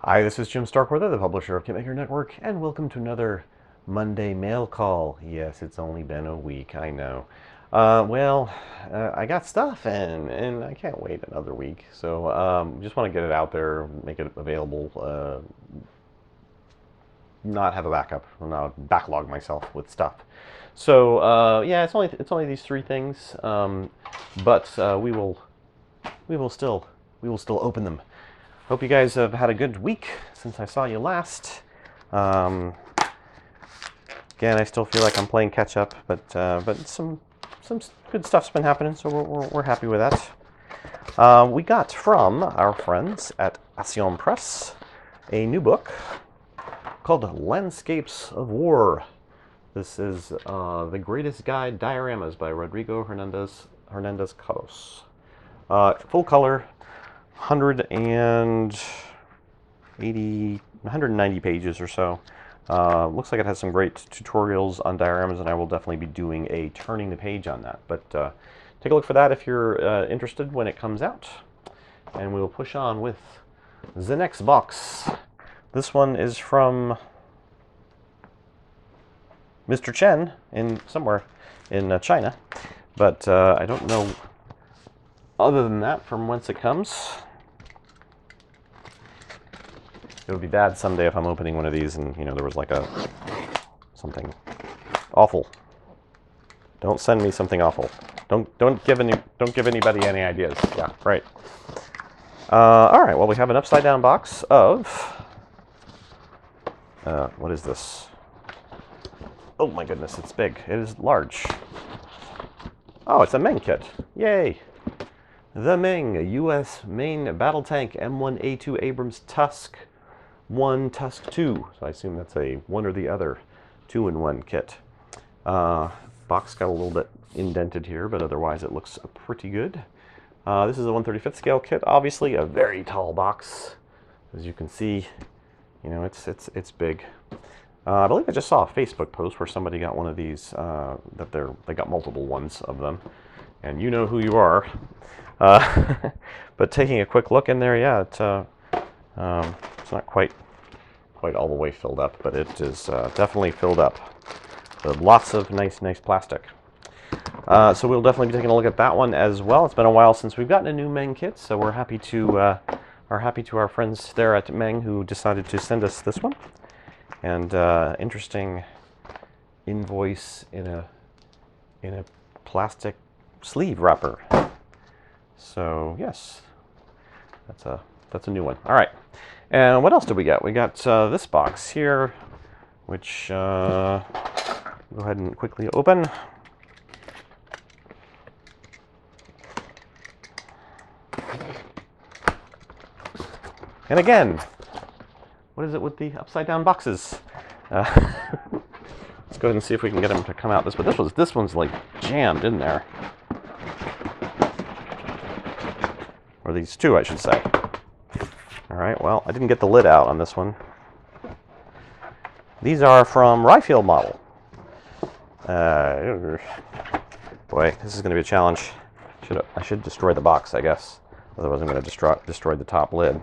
Hi, this is Jim Starkweather, the publisher of Kitmaker Network, and welcome to another Monday mail call. Yes, it's only been a week, I know. I got stuff and I can't wait another week. So just want to get it out there, make it available, not have a backup, not backlog myself with stuff. So yeah, it's only these three things, but we will still open them. Hope you guys have had a good week since I saw you last. Um, Again, I still feel like I'm playing catch up, but some good stuff's been happening, so we're happy with that. We got from our friends at Action Press a new book called Landscapes of War. This is The Greatest Guide Dioramas by Rodrigo Hernandez Carros. Full color, 190 pages or so. Looks like it has some great tutorials on dioramas, and I will definitely be doing a turning the page on that. But take a look for that if you're interested when it comes out. And we will push on with the next box. This one is from Mr. Chen somewhere in China, but I don't know other than that from whence it comes. It would be bad someday if I'm opening one of these and there was like something awful. Don't send me something awful. Don't give anybody any ideas. Yeah, right. All right. Well, we have an upside down box of what is this? Oh my goodness, it's big. It is large. Oh, it's a Meng kit. Yay! The Meng U.S. main battle tank M1A2 Abrams Tusk 1 Tusk 2. So I assume that's a one or the other 2-in-1 kit. Box got a little bit indented here, but otherwise it looks pretty good. This is a 1/35th scale kit. Obviously a very tall box. As you can see, it's big. I believe I just saw a Facebook post where somebody got one of these, they got multiple ones of them. And you know who you are. But taking a quick look in there, yeah, it's not quite all the way filled up, but it is definitely filled up with lots of nice plastic. So we'll definitely be taking a look at that one as well. It's been a while since we've gotten a new Meng kit, so we're happy to our friends there at Meng who decided to send us this one. And interesting invoice in a plastic sleeve wrapper. So yes, that's a new one. All right. And what else did we get? We got this box here, which go ahead and quickly open. And again, what is it with the upside down boxes? Let's go ahead and see if we can get them to come out this one's like jammed in there. Or these two, I should say. All right, well, I didn't get the lid out on this one. These are from Ryfield Model. Boy, this is going to be a challenge. I should destroy the box, I guess. Otherwise, I'm going to destroy the top lid.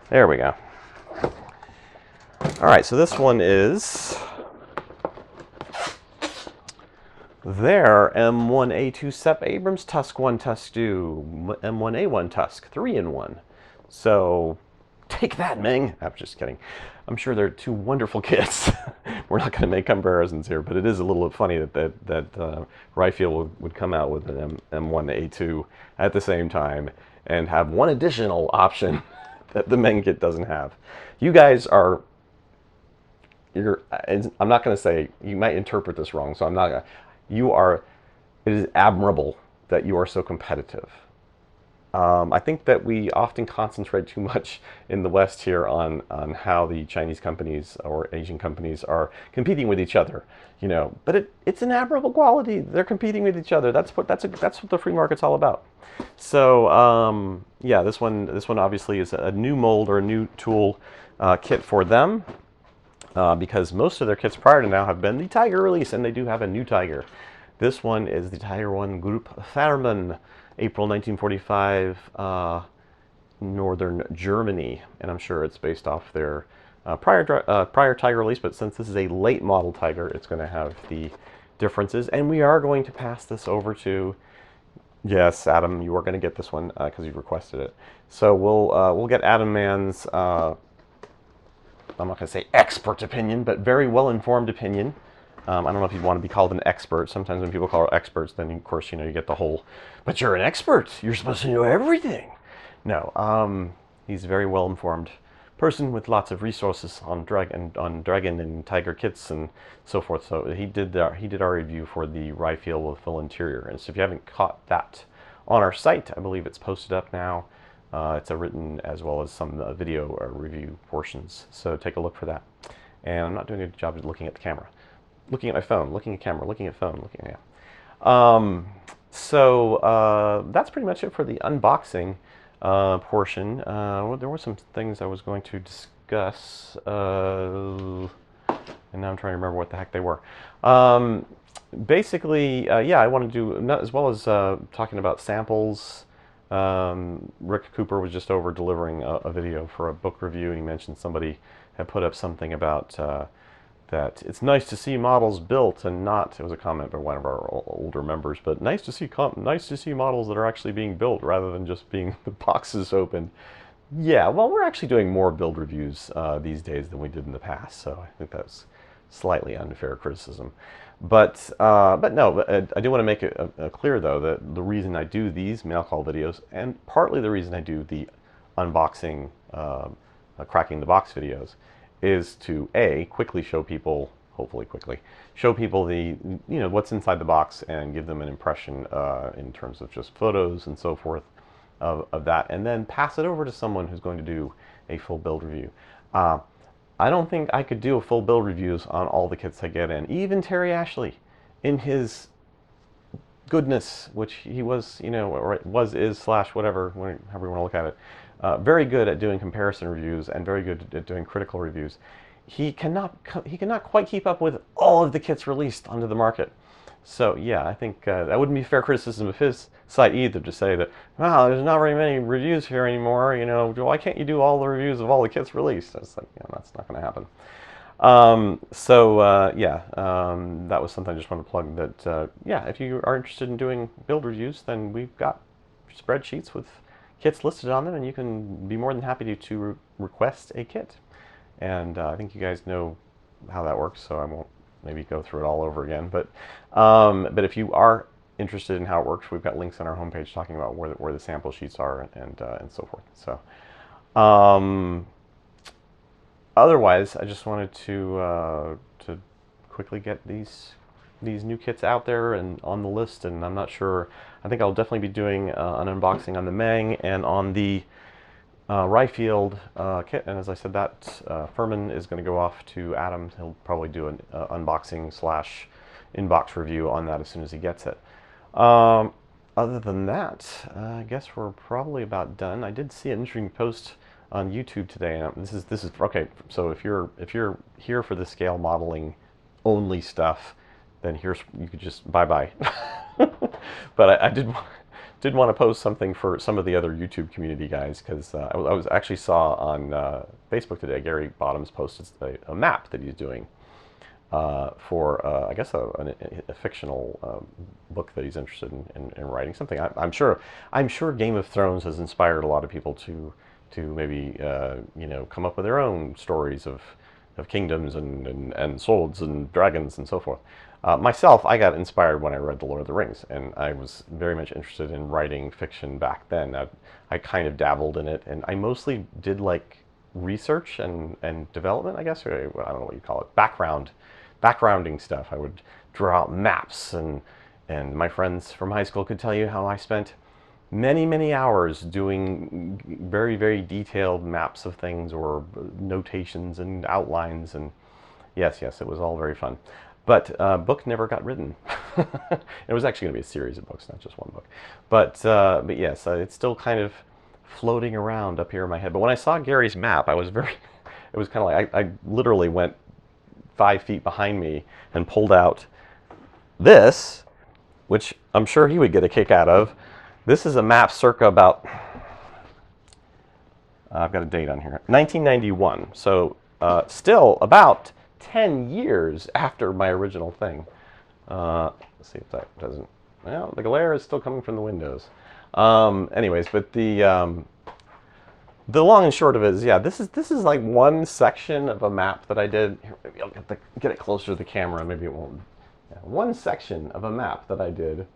There we go. All right, so this one is their M1A2 Sep Abrams Tusk 1 Tusk 2 M1A1 Tusk 3-in-1. So take that, Meng. I'm just kidding. I'm sure they're two wonderful kits. We're not going to make comparisons here, but it is a little funny that Ryfield would come out with an M1A2 at the same time and have one additional option that the Meng kit doesn't have. You guys are. I'm not going to say, you might interpret this wrong, so I'm not going to. It is admirable that you are so competitive. I think that we often concentrate too much in the West here on how the Chinese companies or Asian companies are competing with each other, But it's an admirable quality. They're competing with each other. That's what the free market's all about. So yeah, this one obviously is a new mold or a new tool kit for them. Because most of their kits prior to now have been the Tiger release, and they do have a new Tiger. This one is the Tiger 1 Group Farman, April 1945 northern Germany, and I'm sure it's based off their prior Tiger release. But since this is a late model Tiger, it's going to have the differences, and we are going to pass this over to. Yes, Adam, you are going to get this one because you requested it. So we'll get Adam Mann's. I'm not going to say expert opinion, but very well-informed opinion. I don't know if you'd want to be called an expert. Sometimes when people call experts, then of course you get the whole, but you're an expert. You're supposed to know everything. No, he's a very well-informed person with lots of resources on dragon and tiger kits and so forth. So he did our review for the Ryefield with full interior. And so if you haven't caught that on our site, I believe it's posted up now. It's a written as well as some video review portions. So take a look for that. And I'm not doing a good job of looking at the camera. Looking at my phone, looking at camera, looking at phone, looking at, yeah. So that's pretty much it for the unboxing portion. Well, there were some things I was going to discuss, and now I'm trying to remember what the heck they were. Basically, yeah, I want to do, not as well as talking about samples. Rick Cooper was just over delivering a video for a book review, and he mentioned somebody had put up something about that it's nice to see models built and not, it was a comment by one of our older members, but nice to see models that are actually being built rather than just being the boxes open. Yeah, well, we're actually doing more build reviews these days than we did in the past, so I think that's slightly unfair criticism. But no, I do want to make it clear, though, that the reason I do these mail call videos, and partly the reason I do the unboxing, cracking the box videos, is to quickly show people, hopefully quickly, show people the what's inside the box and give them an impression in terms of just photos and so forth of that, and then pass it over to someone who's going to do a full build review. I don't think I could do a full build reviews on all the kits I get in. Even Terry Ashley, in his goodness, which he was, or was, is, slash, whatever, however you want to look at it, very good at doing comparison reviews and very good at doing critical reviews. He cannot quite keep up with all of the kits released onto the market. So yeah, I think that wouldn't be fair criticism of his site either, to say that, wow, there's not very many reviews here anymore, why can't you do all the reviews of all the kits released? It's like, that's not going to happen. Yeah, that was something I just wanted to plug, that yeah, if you are interested in doing build reviews, then we've got spreadsheets with kits listed on them, and you can be more than happy to request a kit. And I think you guys know how that works, so I won't maybe go through it all over again. But if you are interested in how it works, we've got links on our homepage talking about where the sample sheets are and so forth. So otherwise, I just wanted to quickly get these new kits out there and on the list. And I'm not sure. I think I'll definitely be doing an unboxing on the Mang and on the Ryefield kit. And as I said, that Furman is going to go off to Adam. He'll probably do an unboxing slash inbox review on that as soon as he gets it. Other than that, I guess we're probably about done. I did see an interesting post on YouTube today. And this is okay. So if you're here for the scale modeling only stuff, then you could just bye. But I did want to post something for some of the other YouTube community guys, because I was actually saw on Facebook today, Gary Bottoms posted a map that he's doing for I guess a fictional book that he's interested in writing. Something I'm sure Game of Thrones has inspired a lot of people to maybe come up with their own stories of kingdoms and swords and dragons and so forth. Myself, I got inspired when I read The Lord of the Rings, and I was very much interested in writing fiction back then. I kind of dabbled in it, and I mostly did like research and development, I guess, or I don't know what you call it, backgrounding stuff. I would draw out maps, and my friends from high school could tell you how I spent many hours doing very, very detailed maps of things, or notations and outlines, and yes, it was all very fun. But book never got written. It was actually going to be a series of books, not just one book. But yes, it's still kind of floating around up here in my head. But when I saw Gary's map, I was it was kind of like, I literally went 5 feet behind me and pulled out this, which I'm sure he would get a kick out of. This is a map circa about I've got a date on here. 1991. So still about 10 years after my original thing. Let's see if that doesn't... Well, the glare is still coming from the windows. Anyways, but the long and short of it is, yeah, this is like one section of a map that I did. Here, maybe I'll get it closer to the camera. Maybe it won't. Yeah, one section of a map that I did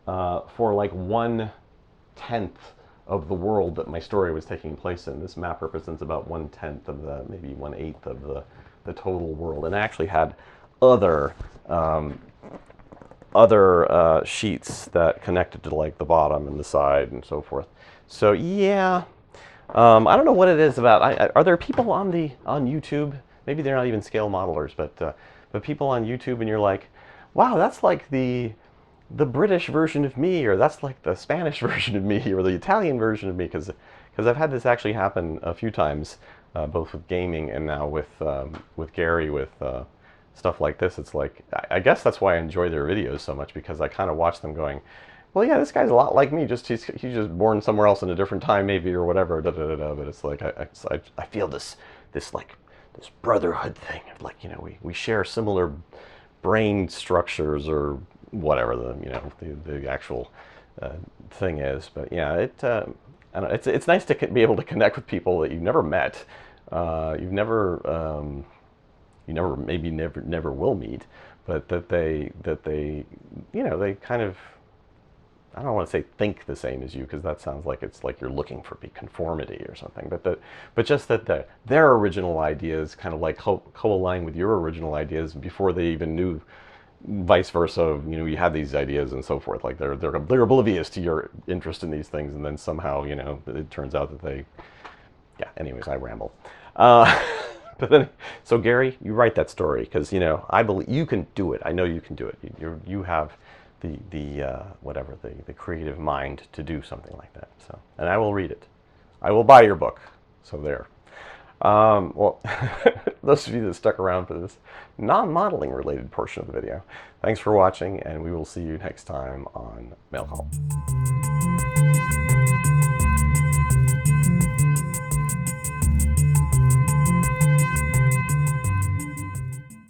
for like 1/10 of the world that my story was taking place in. This map represents about 1/10 of the, maybe 1/8 of the total world, and I actually had other sheets that connected to like the bottom and the side and so forth. So yeah. I don't know what it is about. Are there people on YouTube? Maybe they're not even scale modelers, but people on YouTube, and you're like, wow, that's like the British version of me, or that's like the Spanish version of me, or the Italian version of me, because I've had this actually happen a few times, both with gaming and now with Gary with stuff like this. It's like, I guess that's why I enjoy their videos so much, because I kind of watch them going, well, yeah, this guy's a lot like me. Just he's just born somewhere else in a different time, maybe, or whatever. Da, da, da, da. But it's like I feel this brotherhood thing. Like, you know, we share similar brain structures or whatever the actual thing is. But yeah, I don't know, it's nice to be able to connect with people that you've never met, you never will meet, but that they you know, they kind of, I don't want to say think the same as you, because that sounds like it's like you're looking for conformity or something. But just that their original ideas kind of like co-align with your original ideas before they even knew, vice versa. You know, you had these ideas and so forth. Like they're oblivious to your interest in these things, and then somehow, you know, it turns out that they. Yeah. Anyways, I ramble. But then, so Gary, you write that story, because, you know, I believe you can do it. I know you can do it. You have the creative mind to do something like that. So, and I will read it. I will buy your book. So there. Well, those of you that stuck around for this non-modeling related portion of the video, thanks for watching, and we will see you next time on Mail Call.